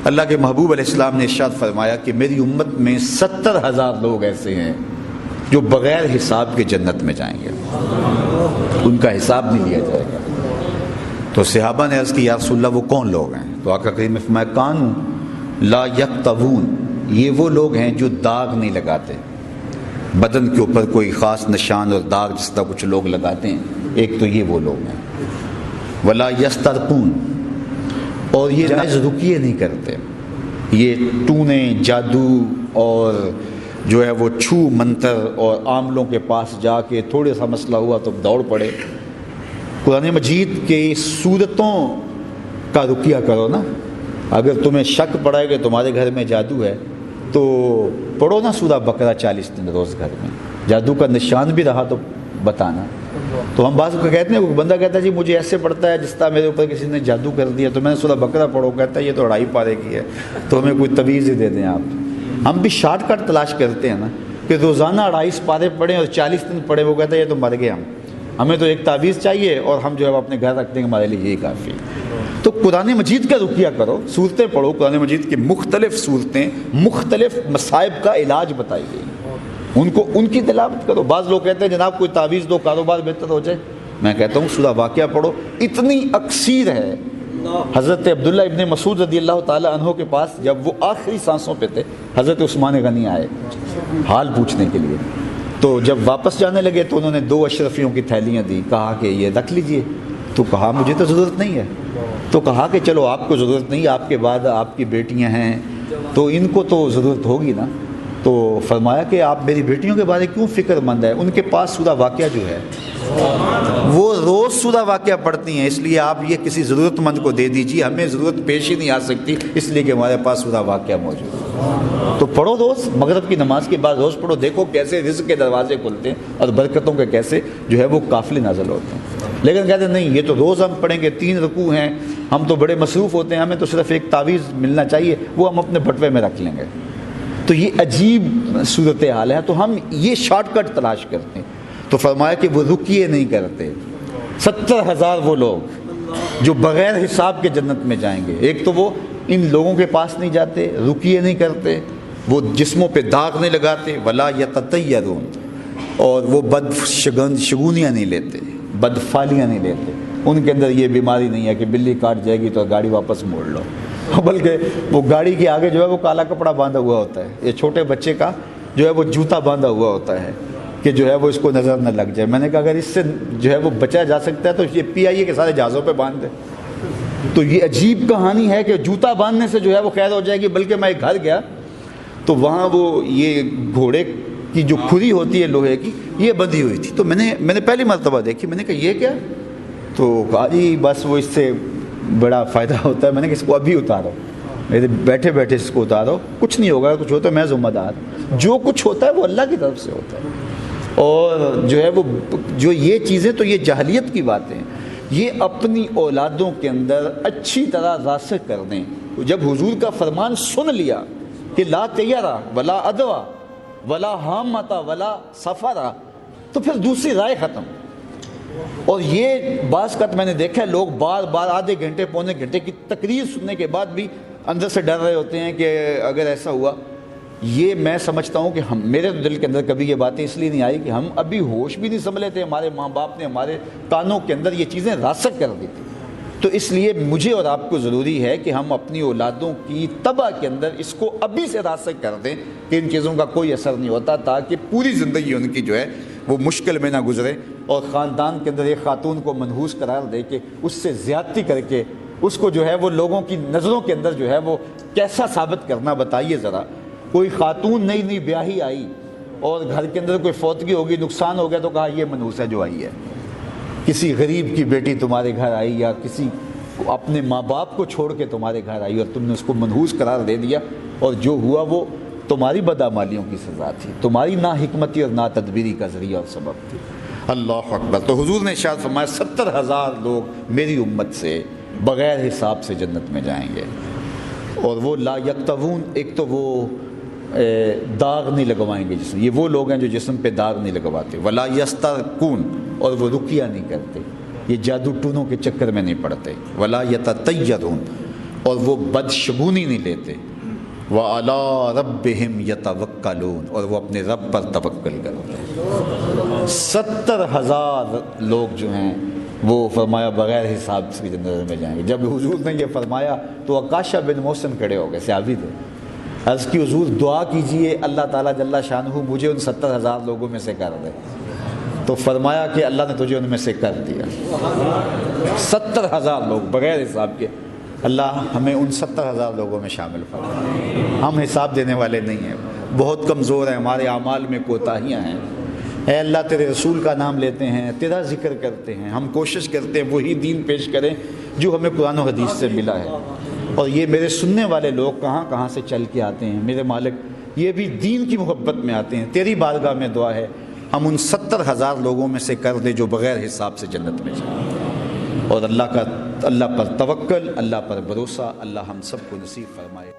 اللہ کے محبوب علیہ السلام نے ارشاد فرمایا کہ میری امت میں 70,000 لوگ ایسے ہیں جو بغیر حساب کے جنت میں جائیں گے، ان کا حساب نہیں لیا جائے گا۔ تو صحابہ نے عرض کی یا رسول اللہ وہ کون لوگ ہیں؟ تو آقا کریم نے فرمایا کانوا لا یکتوون، یہ وہ لوگ ہیں جو داغ نہیں لگاتے، بدن کے اوپر کوئی خاص نشان اور داغ جس طرح کچھ لوگ لگاتے ہیں، ایک تو یہ وہ لوگ ہیں۔ ولا یسترقون، اور یہ جائز رقیے نہیں کرتے، یہ ٹونے جادو اور جو ہے وہ چھو منتر اور عاملوں کے پاس جا کے تھوڑے سا مسئلہ ہوا تو دوڑ پڑے۔ قرآن مجید کے صورتوں کا رقیہ کرو نا، اگر تمہیں شک پڑا ہے کہ تمہارے گھر میں جادو ہے تو پڑھو نا سورہ بقرہ 40 دن روز گھر میں، جادو کا نشان بھی رہا تو بتانا۔ تو ہم بعض کو کہتے ہیں، بندہ کہتا ہے جی مجھے ایسے پڑتا ہے جس طرح میرے اوپر کسی نے جادو کر دیا، تو میں نے سورہ بقرہ پڑھو، کہتا ہے یہ تو 2.5 پارے کی ہے، تو ہمیں کوئی تویز ہی دے دیں آپ۔ ہم بھی شارٹ کٹ تلاش کرتے ہیں نا کہ روزانہ 2.5 پارے پڑھیں اور 40 دن پڑھیں، وہ کہتا ہے یہ تو مر گئے ہمیں تو ایک تعویذ چاہیے اور ہم جو ہے اپنے گھر رکھتے ہیں، ہمارے لیے یہی کافی ہے۔ تو قرآن مجید کا رقیہ کرو، صورتیں پڑھو، قرآن مجید کی مختلف صورتیں مختلف مصائب کا علاج بتائی گئی، ان کی تلاوت کرو۔ بعض لوگ کہتے ہیں جناب کوئی تعویذ دو کاروبار بہتر ہو جائے، میں کہتا ہوں سورہ واقعہ پڑھو، اتنی اکثیر ہے۔ حضرت عبداللہ ابن مسعود رضی اللہ تعالی عنہ کے پاس جب وہ آخری سانسوں پہ تھے، حضرت عثمان غنی آئے حال پوچھنے کے لیے، تو جب واپس جانے لگے تو انہوں نے 2 اشرفیوں کی تھیلیاں دی، کہا کہ یہ رکھ لیجئے، تو کہا مجھے تو ضرورت نہیں ہے، تو کہا کہ چلو آپ کو ضرورت نہیں، آپ کے بعد آپ کی بیٹیاں ہیں تو ان کو تو ضرورت ہوگی نا۔ تو فرمایا کہ آپ میری بیٹیوں کے بارے کیوں فکر مند ہے، ان کے پاس سورہ واقعہ جو ہے وہ روز سورہ واقعہ پڑھتی ہیں، اس لیے آپ یہ کسی ضرورت مند کو دے دیجیے، ہمیں ضرورت پیش ہی نہیں آ سکتی اس لیے کہ ہمارے پاس سورہ واقعہ موجود ہے۔ تو پڑھو روز، مغرب کی نماز کے بعد روز پڑھو، دیکھو کیسے رزق کے دروازے کھلتے ہیں اور برکتوں کے کیسے جو ہے وہ قافلے نازل ہوتے ہیں۔ لیکن کہتے ہیں نہیں یہ تو روز ہم پڑھیں گے، 3 رکوع ہیں، ہم تو بڑے مصروف ہوتے ہیں، ہمیں تو صرف ایک تعویذ ملنا چاہیے، وہ ہم اپنے بٹوے میں رکھ لیں گے۔ تو یہ عجیب صورتحال ہے، تو ہم یہ شارٹ کٹ تلاش کرتے ہیں۔ تو فرمایا کہ وہ رقیے نہیں کرتے، 70,000 وہ لوگ جو بغیر حساب کے جنت میں جائیں گے۔ ایک تو وہ ان لوگوں کے پاس نہیں جاتے، رقیے نہیں کرتے، وہ جسموں پہ داغ نہیں لگاتے، ولا یتطیرون، اور وہ شگونیاں نہیں لیتے، بدفالیاں نہیں لیتے، ان کے اندر یہ بیماری نہیں ہے کہ بلی کاٹ جائے گی تو گاڑی واپس موڑ لو، بلکہ وہ گاڑی کے آگے جو ہے وہ کالا کپڑا باندھا ہوا ہوتا ہے، یہ چھوٹے بچے کا جو ہے وہ جوتا باندھا ہوا ہوتا ہے کہ جو ہے وہ اس کو نظر نہ لگ جائے۔ میں نے کہا اگر اس سے جو ہے وہ بچا جا سکتا ہے تو یہ PIA کے سارے جہازوں پہ باندھ دے۔ تو یہ عجیب کہانی ہے کہ جوتا باندھنے سے جو ہے وہ خیر ہو جائے گی، بلکہ میں ایک گھر گیا تو وہاں وہ یہ گھوڑے کی جو کھری ہوتی ہے لوہے کی، یہ بندھی ہوئی تھی، تو میں نے پہلی مرتبہ دیکھی، میں نے کہا یہ کیا؟ تو کہا جی بس وہ اس سے بڑا فائدہ ہوتا ہے۔ میں نے کہا اس کو ابھی اتارو، میرے بیٹھے بیٹھے اس کو اتارو، کچھ نہیں ہوگا، کچھ ہوتا ہے میں ذمہ دار، جو کچھ ہوتا ہے وہ اللہ کی طرف سے ہوتا ہے۔ اور جو ہے وہ جو یہ چیزیں تو یہ جاہلیت کی باتیں ہیں، یہ اپنی اولادوں کے اندر اچھی طرح راسخ کر دیں۔ جب حضور کا فرمان سن لیا کہ لا طیرہ ولا ادوا ولا حامتا ولا سفرا، تو پھر دوسری رائے ختم۔ اور یہ بعض کا میں نے دیکھا ہے لوگ بار بار آدھے گھنٹے پونے گھنٹے کی تقریر سننے کے بعد بھی اندر سے ڈر رہے ہوتے ہیں کہ اگر ایسا ہوا۔ یہ میں سمجھتا ہوں کہ میرے دل کے اندر کبھی یہ باتیں اس لیے نہیں آئی کہ ہم ابھی ہوش بھی نہیں سنبھلے تھے، ہمارے ماں باپ نے ہمارے کانوں کے اندر یہ چیزیں راسخ کر دی تھی۔ تو اس لیے مجھے اور آپ کو ضروری ہے کہ ہم اپنی اولادوں کی طبع کے اندر اس کو ابھی سے راسخ کر دیں کہ ان چیزوں کا کوئی اثر نہیں ہوتا، تاکہ پوری زندگی ان کی جو ہے وہ مشکل میں نہ گزرے، اور خاندان کے اندر ایک خاتون کو منحوس قرار دے کے اس سے زیادتی کر کے اس کو جو ہے وہ لوگوں کی نظروں کے اندر جو ہے وہ کیسا ثابت کرنا، بتائیے ذرا۔ کوئی خاتون نئی بیاہی آئی اور گھر کے اندر کوئی فوتگی ہوگی، نقصان ہو گیا، تو کہا یہ منحوس ہے جو آئی ہے۔ کسی غریب کی بیٹی تمہارے گھر آئی یا کسی اپنے ماں باپ کو چھوڑ کے تمہارے گھر آئی اور تم نے اس کو منحوس قرار دے دیا، اور جو ہوا وہ تمہاری بدعمالیوں کی سزا تھی، تمہاری ناحکمتی اور ناتدبیری کا ذریعہ اور سبب تھی۔ اللہ اکبر۔ تو حضور نے ارشاد فرمایا 70,000 لوگ میری امت سے بغیر حساب سے جنت میں جائیں گے، اور وہ لا یکتوون، ایک تو وہ داغ نہیں لگوائیں گے جسم، یہ وہ لوگ ہیں جو جسم پہ داغ نہیں لگواتے، ولا یسترقون، اور وہ رقیہ نہیں کرتے، یہ جادو ٹونوں کے چکر میں نہیں پڑتے، ولا یتطیرون، اور وہ بدشگونی نہیں لیتے، وَعَلَىٰ رَبِّهِمْ يَتَوَكَّلُونَ، اور وہ اپنے رب پر توکل کرتے ہیں۔ 70,000 لوگ جو ہیں وہ فرمایا بغیر حساب کی جنت میں جائیں گے۔ جب حضور نے یہ فرمایا تو عکاشہ بن محسن کھڑے ہو گئے، صحابی تھے۔ عرض کی حضور دعا کیجئے اللہ تعالیٰ جل شانہ مجھے ان 70,000 لوگوں میں سے کر دے۔ تو فرمایا کہ اللہ نے تجھے ان میں سے کر دیا۔ 70,000 لوگ بغیر حساب کے، اللہ ہمیں ان 70,000 لوگوں میں شامل فرمائے۔ ہم حساب دینے والے نہیں ہیں، بہت کمزور ہیں، ہمارے اعمال میں کوتاہیاں ہیں۔ اے اللہ تیرے رسول کا نام لیتے ہیں، تیرا ذکر کرتے ہیں، ہم کوشش کرتے ہیں وہی دین پیش کریں جو ہمیں قرآن و حدیث سے ملا ہے، اور یہ میرے سننے والے لوگ کہاں کہاں سے چل کے آتے ہیں میرے مالک، یہ بھی دین کی محبت میں آتے ہیں۔ تیری بارگاہ میں دعا ہے ہم ان 70,000 لوگوں میں سے کر دے جو بغیر حساب سے جنت میں جائیں، اور اللہ پر توکل، اللہ پر بھروسہ اللہ ہم سب کو نصیب فرمائے۔